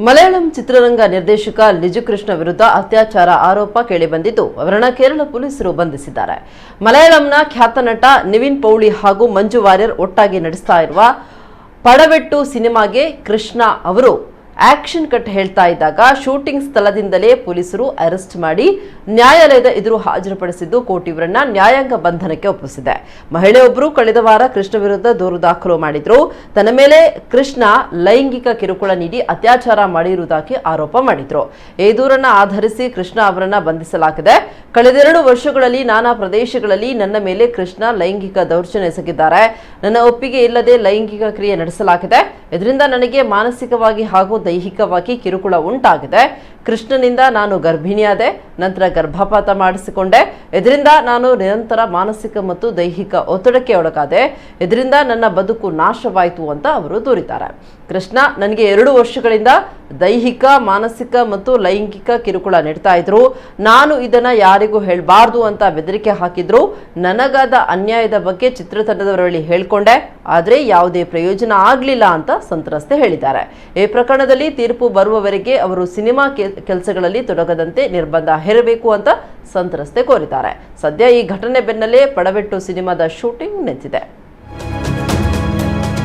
ಮಲಯಾಳಂ ಚಿತ್ರರಂಗ ನಿರ್ದೇಶಕ ಲಿಜು ಕೃಷ್ಣ ವಿರುದ್ಧ ಅತ್ಯಾಚಾರ ಆರೋಪ ಕೇಳಿಬಂದಿದ್ದು ಅವರನ್ನು ಕೇರಳ ಪೊಲೀಸರು ಬಂಧಿಸಿದ್ದಾರೆ. ಮಲಯಾಳಂನ ಖ್ಯಾತ ನಟ ನಿವಿನ್ ಪೌಳಿ ಹಾಗೂ ಮಂಜು ವಾರಿಯರ್ ಒಟ್ಟಾಗಿ ನಡೆಸ್ತಾ ಇರುವ ಪಡವೆಟ್ಟು ಸಿನಿಮಾಗೆ ಕೃಷ್ಣ ಅವರು ಆಕ್ಷನ್ ಕಟ್ ಹೇಳ್ತಾ ಇದ್ದಾಗ ಶೂಟಿಂಗ್ ಸ್ಥಳದಿಂದಲೇ ಪೊಲೀಸರು ಅರೆಸ್ಟ್ ಮಾಡಿ ನ್ಯಾಯಾಲಯದ ಎದುರು ಹಾಜರುಪಡಿಸಿದ್ದು ಕೋರ್ಟ್ ಇವರನ್ನ ನ್ಯಾಯಾಂಗ ಬಂಧನಕ್ಕೆ ಒಪ್ಪಿಸಿದೆ. ಮಹಿಳೆಯೊಬ್ಬರು ಕಳೆದ ವಾರ ಕೃಷ್ಣ ವಿರುದ್ಧ ದೂರು ದಾಖಲು ಮಾಡಿದ್ರು. ತನ್ನ ಮೇಲೆ ಕೃಷ್ಣ ಲೈಂಗಿಕ ಕಿರುಕುಳ ನೀಡಿ ಅತ್ಯಾಚಾರ ಮಾಡಿರುವುದಾಗಿ ಆರೋಪ ಮಾಡಿದ್ರು. ಈ ದೂರನ್ನ ಆಧರಿಸಿ ಕೃಷ್ಣ ಅವರನ್ನ ಬಂಧಿಸಲಾಗಿದೆ. ಕಳೆದ 2 ವರ್ಷಗಳಲ್ಲಿ ನಾನಾ ಪ್ರದೇಶಗಳಲ್ಲಿ ನನ್ನ ಮೇಲೆ ಕೃಷ್ಣ ಲೈಂಗಿಕ ದೌರ್ಜನ್ಯ ಎಸಗಿದ್ದಾರೆ. ನನ್ನ ಒಪ್ಪಿಗೆ ಇಲ್ಲದೆ ಲೈಂಗಿಕ ಕ್ರಿಯೆ ನಡೆಸಲಾಗಿದೆ. ಇದರಿಂದ ನನಗೆ ಮಾನಸಿಕವಾಗಿ ಹಾಗೂ ದೈಹಿಕವಾಗಿ ಕಿರುಕುಳ ಉಂಟಾಗಿದೆ. ಕೃಷ್ಣನಿಂದ ನಾನು ಗರ್ಭಿಣಿಯಾದೆ, ನಂತರ ಗರ್ಭಪಾತ ಮಾಡಿಸಿಕೊಂಡೆ. ಇದರಿಂದ ನಾನು ನಿರಂತರ ಮಾನಸಿಕ ಮತ್ತು ದೈಹಿಕ ಒತ್ತಡಕ್ಕೆ ಒಳಗಾದೆ. ಇದರಿಂದ ನನ್ನ ಬದುಕು ನಾಶವಾಯಿತು ಅಂತ ಅವರು ದೂರಿದ್ದಾರೆ. ಕೃಷ್ಣ ನನಗೆ 2 ವರ್ಷಗಳಿಂದ ದೈಹಿಕ, ಮಾನಸಿಕ ಮತ್ತು ಲೈಂಗಿಕ ಕಿರುಕುಳ ನೀಡ್ತಾ ಇದ್ರು. ನಾನು ಇದನ್ನ ಯಾರಿಗೂ ಹೇಳಬಾರ್ದು ಅಂತ ಬೆದರಿಕೆ ಹಾಕಿದ್ರು. ನನಗಾದ ಅನ್ಯಾಯದ ಬಗ್ಗೆ ಚಿತ್ರತಂಡದವರ ಬಳಿ ಹೇಳ್ಕೊಂಡೆ, ಆದರೆ ಯಾವುದೇ ಪ್ರಯೋಜನ ಆಗಲಿಲ್ಲ ಅಂತ ಸಂತ್ರಸ್ತೆ ಹೇಳಿದ್ದಾರೆ. ಈ ಪ್ರಕರಣದಲ್ಲಿ ತೀರ್ಪು ಬರುವವರೆಗೆ ಅವರು ಸಿನಿಮಾ ಕೆಲಸಗಳಲ್ಲಿ ತೊಡಗದಂತೆ ನಿರ್ಬಂಧ ಹೇರಬೇಕು ಅಂತ ಸಂತ್ರಸ್ತೆ ಕೋರಿದ್ದಾರೆ. ಸದ್ಯ ಈ ಘಟನೆ ಬೆನ್ನಲ್ಲೇ ಪಡವೆಟ್ಟು ಸಿನಿಮಾದ ಶೂಟಿಂಗ್ ನಿಂತಿದೆ.